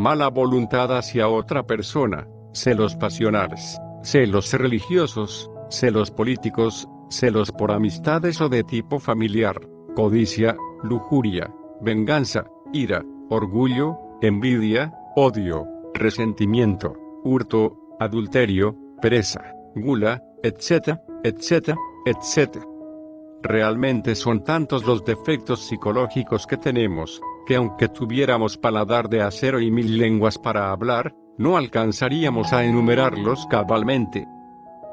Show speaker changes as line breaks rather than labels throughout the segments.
mala voluntad hacia otra persona, celos pasionales, celos religiosos, celos políticos, celos por amistades o de tipo familiar, codicia, lujuria, venganza, ira, orgullo, envidia, odio, resentimiento, hurto, adulterio, pereza, gula, etc., etc., etc. Realmente son tantos los defectos psicológicos que tenemos, que aunque tuviéramos paladar de acero y 1000 lenguas para hablar, no alcanzaríamos a enumerarlos cabalmente.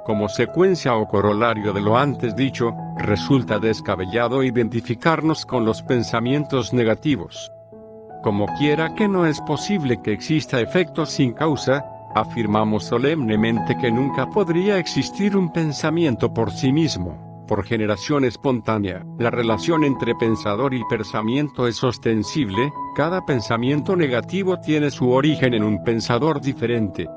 Como secuencia o corolario de lo antes dicho, resulta descabellado identificarnos con los pensamientos negativos. Como quiera que no es posible que exista efecto sin causa, afirmamos solemnemente que nunca podría existir un pensamiento por sí mismo, por generación espontánea. La relación entre pensador y pensamiento es ostensible, cada pensamiento negativo tiene su origen en un pensador diferente.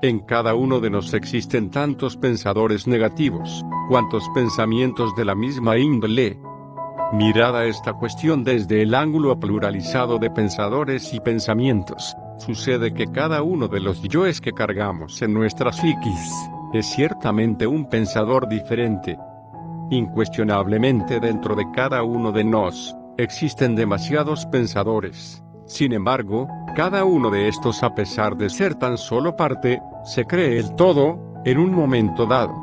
En cada uno de nosotros existen tantos pensadores negativos, cuantos pensamientos de la misma índole. Mirada esta cuestión desde el ángulo pluralizado de pensadores y pensamientos, sucede que cada uno de los yoes que cargamos en nuestra psiquis, es ciertamente un pensador diferente. Incuestionablemente dentro de cada uno de nos, existen demasiados pensadores. Sin embargo, cada uno de estos, a pesar de ser tan solo parte, se cree el todo, en un momento dado.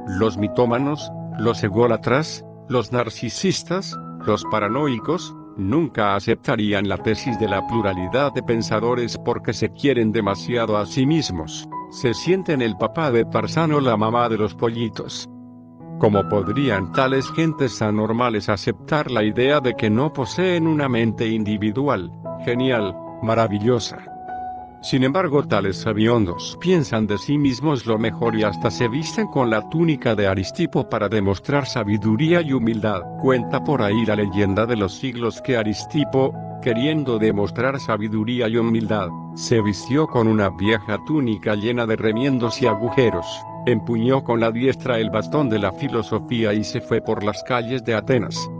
Los mitómanos, los ególatras, los narcisistas, los paranoicos, nunca aceptarían la tesis de la pluralidad de pensadores porque se quieren demasiado a sí mismos, se sienten el papá de Tarzán o la mamá de los pollitos. ¿Cómo podrían tales gentes anormales aceptar la idea de que no poseen una mente individual, genial, maravillosa? Sin embargo, tales sabiondos piensan de sí mismos lo mejor y hasta se visten con la túnica de Aristipo para demostrar sabiduría y humildad. Cuenta por ahí la leyenda de los siglos que Aristipo, queriendo demostrar sabiduría y humildad, se vistió con una vieja túnica llena de remiendos y agujeros, empuñó con la diestra el bastón de la filosofía y se fue por las calles de Atenas.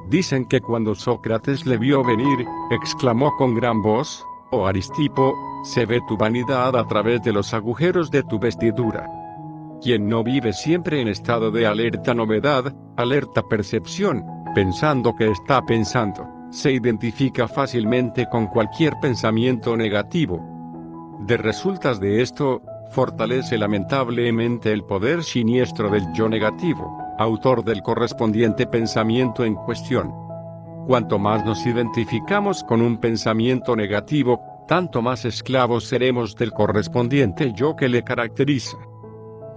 Dicen que cuando Sócrates le vio venir, exclamó con gran voz: «Oh Aristipo, se ve tu vanidad a través de los agujeros de tu vestidura». Quien no vive siempre en estado de alerta novedad, alerta percepción, pensando que está pensando, se identifica fácilmente con cualquier pensamiento negativo. De resultas de esto, fortalece lamentablemente el poder siniestro del yo negativo, autor del correspondiente pensamiento en cuestión. Cuanto más nos identificamos con un pensamiento negativo, tanto más esclavos seremos del correspondiente yo que le caracteriza.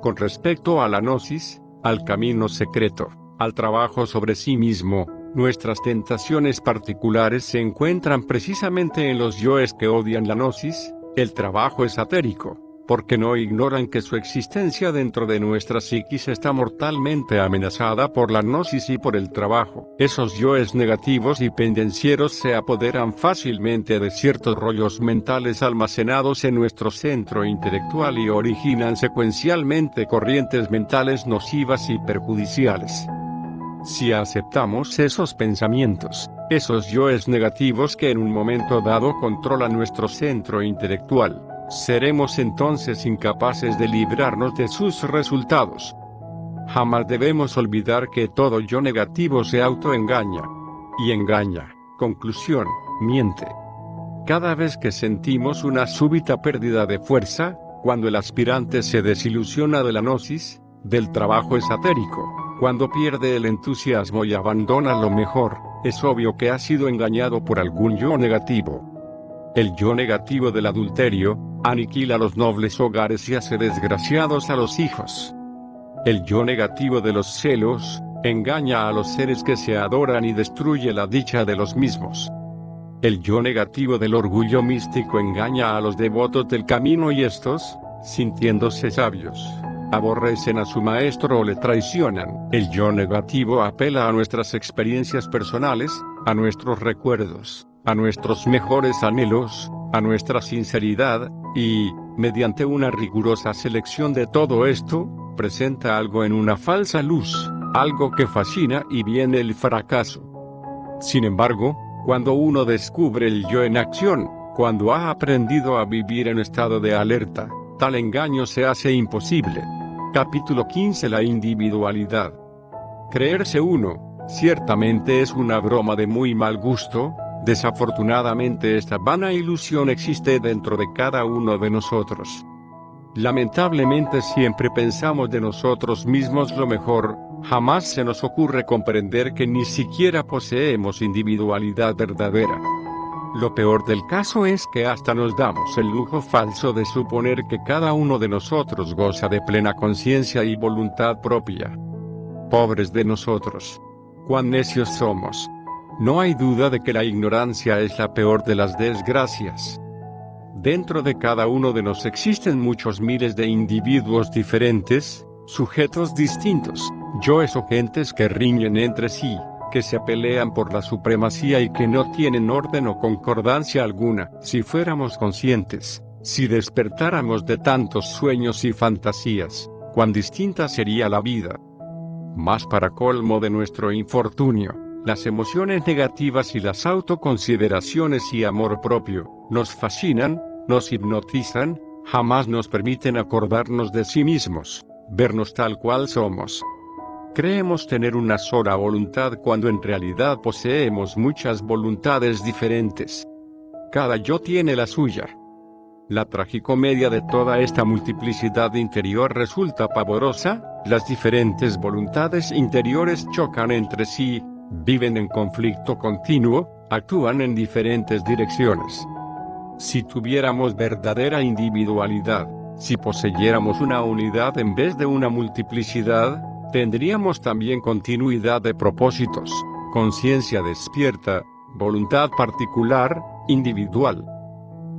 Con respecto a la gnosis, al camino secreto, al trabajo sobre sí mismo, nuestras tentaciones particulares se encuentran precisamente en los yoes que odian la gnosis, el trabajo esotérico, porque no ignoran que su existencia dentro de nuestra psiquis está mortalmente amenazada por la gnosis y por el trabajo. Esos yoes negativos y pendencieros se apoderan fácilmente de ciertos rollos mentales almacenados en nuestro centro intelectual y originan secuencialmente corrientes mentales nocivas y perjudiciales. Si aceptamos esos pensamientos, esos yoes negativos que en un momento dado controlan nuestro centro intelectual, seremos entonces incapaces de librarnos de sus resultados. Jamás debemos olvidar que todo yo negativo se autoengaña. Y engaña. Conclusión, miente. Cada vez que sentimos una súbita pérdida de fuerza, cuando el aspirante se desilusiona de la gnosis, del trabajo esotérico, cuando pierde el entusiasmo y abandona lo mejor, es obvio que ha sido engañado por algún yo negativo. El yo negativo del adulterio aniquila los nobles hogares y hace desgraciados a los hijos. El yo negativo de los celos engaña a los seres que se adoran y destruye la dicha de los mismos. El yo negativo del orgullo místico engaña a los devotos del camino y estos, sintiéndose sabios, aborrecen a su maestro o le traicionan. El yo negativo apela a nuestras experiencias personales, a nuestros recuerdos, a nuestros mejores anhelos, a nuestra sinceridad, y, mediante una rigurosa selección de todo esto, presenta algo en una falsa luz, algo que fascina y viene el fracaso. Sin embargo, cuando uno descubre el yo en acción, Cuando ha aprendido a vivir en estado de alerta, tal engaño se hace imposible. Capítulo 15. La individualidad. Creerse uno, ciertamente es una broma de muy mal gusto. Desafortunadamente esta vana ilusión existe dentro de cada uno de nosotros. Lamentablemente siempre pensamos de nosotros mismos lo mejor, jamás se nos ocurre comprender que ni siquiera poseemos individualidad verdadera. Lo peor del caso es que hasta nos damos el lujo falso de suponer que cada uno de nosotros goza de plena conciencia y voluntad propia. Pobres de nosotros. Cuán necios somos. No hay duda de que la ignorancia es la peor de las desgracias. Dentro de cada uno de nosotros existen muchos miles de individuos diferentes, sujetos distintos, yoes o gentes que riñen entre sí, que se pelean por la supremacía y que no tienen orden o concordancia alguna. Si fuéramos conscientes, si despertáramos de tantos sueños y fantasías, cuán distinta sería la vida. Mas para colmo de nuestro infortunio, las emociones negativas y las autoconsideraciones y amor propio, nos fascinan, nos hipnotizan, jamás nos permiten acordarnos de sí mismos, vernos tal cual somos. Creemos tener una sola voluntad cuando en realidad poseemos muchas voluntades diferentes. Cada yo tiene la suya. La tragicomedia de toda esta multiplicidad interior resulta pavorosa, las diferentes voluntades interiores chocan entre sí, viven en conflicto continuo, actúan en diferentes direcciones. Si tuviéramos verdadera individualidad, si poseyéramos una unidad en vez de una multiplicidad, tendríamos también continuidad de propósitos, conciencia despierta, voluntad particular, individual.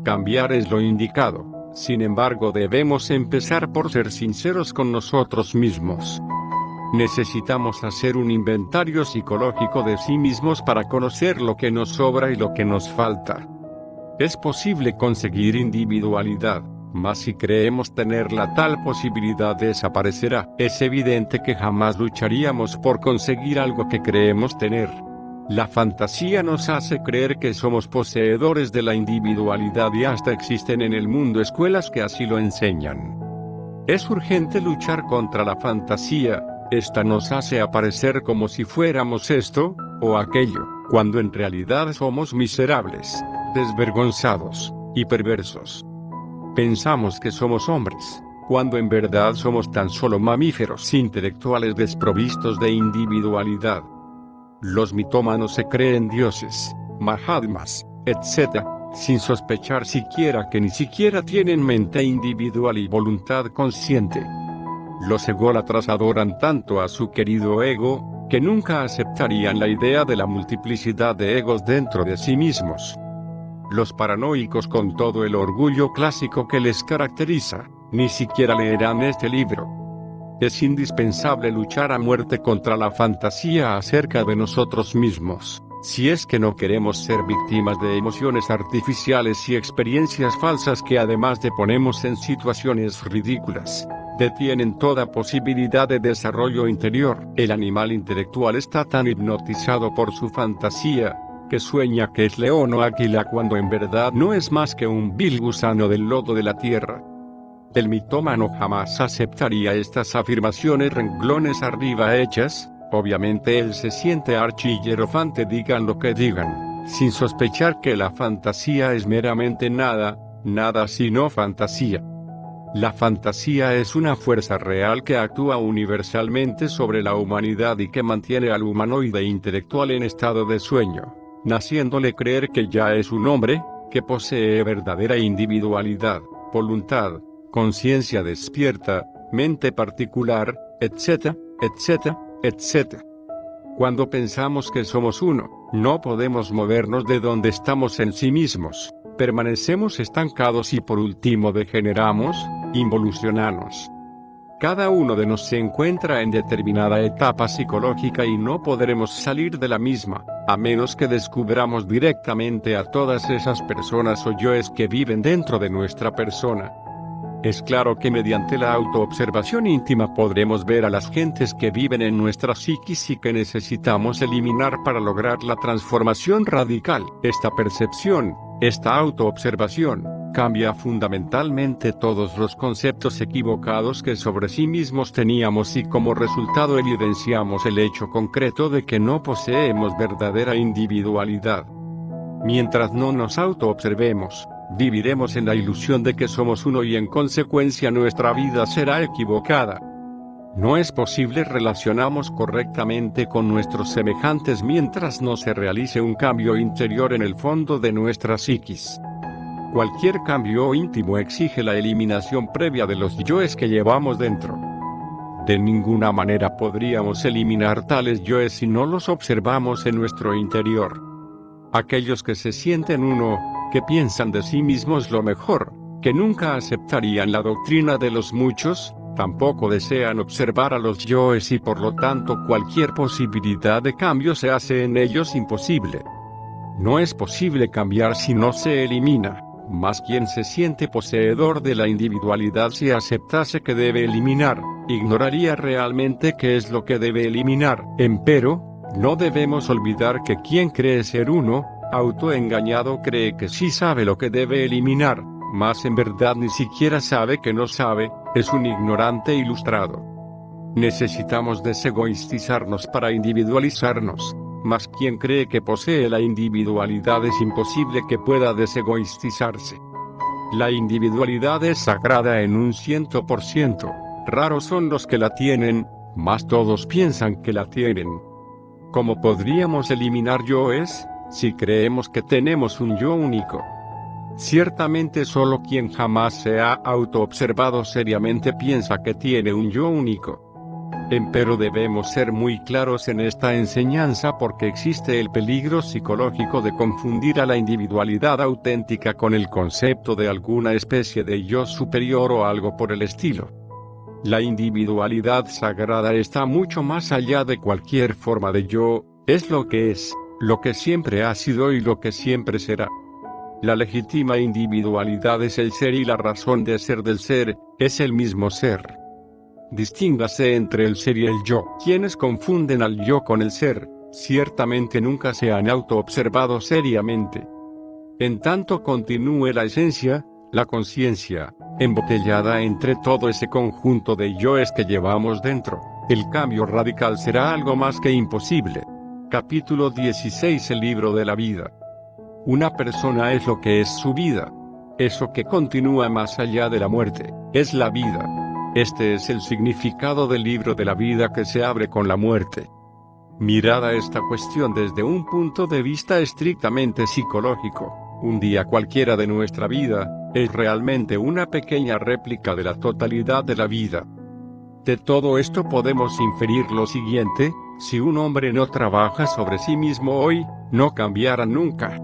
Cambiar es lo indicado, sin embargo debemos empezar por ser sinceros con nosotros mismos. Necesitamos hacer un inventario psicológico de sí mismos para conocer lo que nos sobra y lo que nos falta. Es posible conseguir individualidad, mas si creemos tenerla tal posibilidad desaparecerá. Es evidente que jamás lucharíamos por conseguir algo que creemos tener. La fantasía nos hace creer que somos poseedores de la individualidad y hasta existen en el mundo escuelas que así lo enseñan. Es urgente luchar contra la fantasía. Esta nos hace aparecer como si fuéramos esto, o aquello, cuando en realidad somos miserables, desvergonzados, y perversos. Pensamos que somos hombres, cuando en verdad somos tan solo mamíferos intelectuales desprovistos de individualidad. Los mitómanos se creen dioses, mahatmas, etc., sin sospechar siquiera que ni siquiera tienen mente individual y voluntad consciente. Los ególatras adoran tanto a su querido ego, que nunca aceptarían la idea de la multiplicidad de egos dentro de sí mismos. Los paranoicos, con todo el orgullo clásico que les caracteriza, ni siquiera leerán este libro. Es indispensable luchar a muerte contra la fantasía acerca de nosotros mismos, si es que no queremos ser víctimas de emociones artificiales y experiencias falsas que además de ponernos en situaciones ridículas, detienen toda posibilidad de desarrollo interior. El animal intelectual está tan hipnotizado por su fantasía, que sueña que es león o águila cuando en verdad no es más que un vil gusano del lodo de la tierra. El mitómano jamás aceptaría estas afirmaciones renglones arriba hechas. Obviamente él se siente archihierofante digan lo que digan, sin sospechar que la fantasía es meramente nada sino fantasía. La fantasía es una fuerza real que actúa universalmente sobre la humanidad y que mantiene al humanoide intelectual en estado de sueño, haciéndole creer que ya es un hombre, que posee verdadera individualidad, voluntad, conciencia despierta, mente particular, etc., etc., etc. Cuando pensamos que somos uno, no podemos movernos de donde estamos en sí mismos, permanecemos estancados y por último degeneramos, involucionamos. Cada uno de nosotros se encuentra en determinada etapa psicológica y no podremos salir de la misma, a menos que descubramos directamente a todas esas personas o yoes que viven dentro de nuestra persona. Es claro que mediante la autoobservación íntima podremos ver a las gentes que viven en nuestra psiquis y que necesitamos eliminar para lograr la transformación radical. Esta percepción, esta autoobservación, cambia fundamentalmente todos los conceptos equivocados que sobre sí mismos teníamos y como resultado evidenciamos el hecho concreto de que no poseemos verdadera individualidad. Mientras no nos autoobservemos, viviremos en la ilusión de que somos uno y en consecuencia nuestra vida será equivocada. No es posible relacionarnos correctamente con nuestros semejantes mientras no se realice un cambio interior en el fondo de nuestra psiquis. Cualquier cambio íntimo exige la eliminación previa de los yoes que llevamos dentro. De ninguna manera podríamos eliminar tales yoes si no los observamos en nuestro interior. Aquellos que se sienten uno, que piensan de sí mismos lo mejor, que nunca aceptarían la doctrina de los muchos, tampoco desean observar a los yoes y por lo tanto cualquier posibilidad de cambio se hace en ellos imposible. No es posible cambiar si no se elimina, mas quien se siente poseedor de la individualidad si aceptase que debe eliminar, ignoraría realmente qué es lo que debe eliminar. Empero, no debemos olvidar que quien cree ser uno, autoengañado cree que sí sabe lo que debe eliminar, mas en verdad ni siquiera sabe que no sabe, es un ignorante ilustrado. Necesitamos desegoistizarnos para individualizarnos, mas quien cree que posee la individualidad es imposible que pueda desegoistizarse. La individualidad es sagrada en un 100%, raros son los que la tienen, mas todos piensan que la tienen. ¿Cómo podríamos eliminar yoes, si creemos que tenemos un yo único? Ciertamente solo quien jamás se ha autoobservado seriamente piensa que tiene un yo único. Empero debemos ser muy claros en esta enseñanza porque existe el peligro psicológico de confundir a la individualidad auténtica con el concepto de alguna especie de yo superior o algo por el estilo. La individualidad sagrada está mucho más allá de cualquier forma de yo, es lo que es, lo que siempre ha sido y lo que siempre será. La legítima individualidad es el ser y la razón de ser del ser, es el mismo ser. Distíngase entre el ser y el yo. Quienes confunden al yo con el ser, ciertamente nunca se han autoobservado seriamente. En tanto continúe la esencia, la conciencia, embotellada entre todo ese conjunto de yoes que llevamos dentro, el cambio radical será algo más que imposible. Capítulo 16. El libro de la vida. Una persona es lo que es su vida. Eso que continúa más allá de la muerte, es la vida. Este es el significado del libro de la vida que se abre con la muerte. Mirada esta cuestión desde un punto de vista estrictamente psicológico, un día cualquiera de nuestra vida, es realmente una pequeña réplica de la totalidad de la vida. De todo esto podemos inferir lo siguiente: si un hombre no trabaja sobre sí mismo hoy, no cambiará nunca.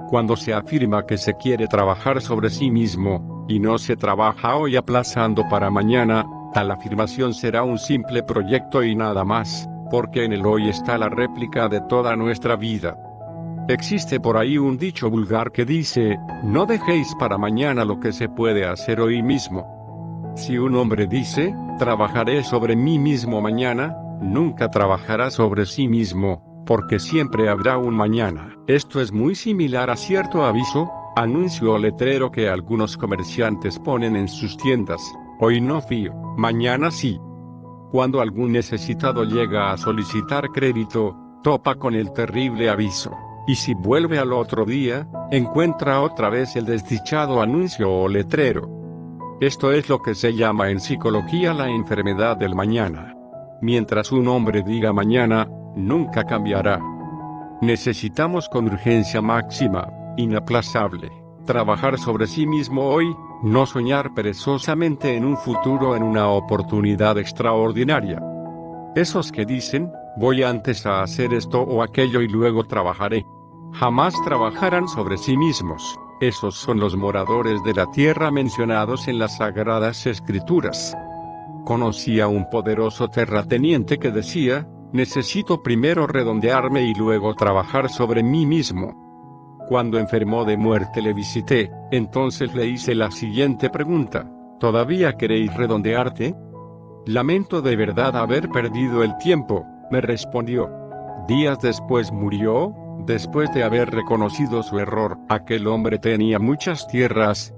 Cuando se afirma que se quiere trabajar sobre sí mismo, y no se trabaja hoy aplazando para mañana, tal afirmación será un simple proyecto y nada más, porque en el hoy está la réplica de toda nuestra vida. Existe por ahí un dicho vulgar que dice: no dejéis para mañana lo que se puede hacer hoy mismo. Si un hombre dice: trabajaré sobre mí mismo mañana, nunca trabajará sobre sí mismo, porque siempre habrá un mañana. Esto es muy similar a cierto aviso, anuncio o letrero que algunos comerciantes ponen en sus tiendas: hoy no fío, mañana sí. Cuando algún necesitado llega a solicitar crédito, topa con el terrible aviso. Y si vuelve al otro día, encuentra otra vez el desdichado anuncio o letrero. Esto es lo que se llama en psicología la enfermedad del mañana. Mientras un hombre diga mañana, nunca cambiará. Necesitamos con urgencia máxima, inaplazable, trabajar sobre sí mismo hoy, no soñar perezosamente en un futuro en una oportunidad extraordinaria. Esos que dicen: voy antes a hacer esto o aquello y luego trabajaré, jamás trabajarán sobre sí mismos. Esos son los moradores de la tierra mencionados en las Sagradas Escrituras. Conocí a un poderoso terrateniente que decía: necesito primero redondearme y luego trabajar sobre mí mismo. Cuando enfermó de muerte le visité, entonces le hice la siguiente pregunta: ¿Todavía queréis redondearte? Lamento de verdad haber perdido el tiempo, me respondió. Días después murió, después de haber reconocido su error. Aquel hombre tenía muchas tierras,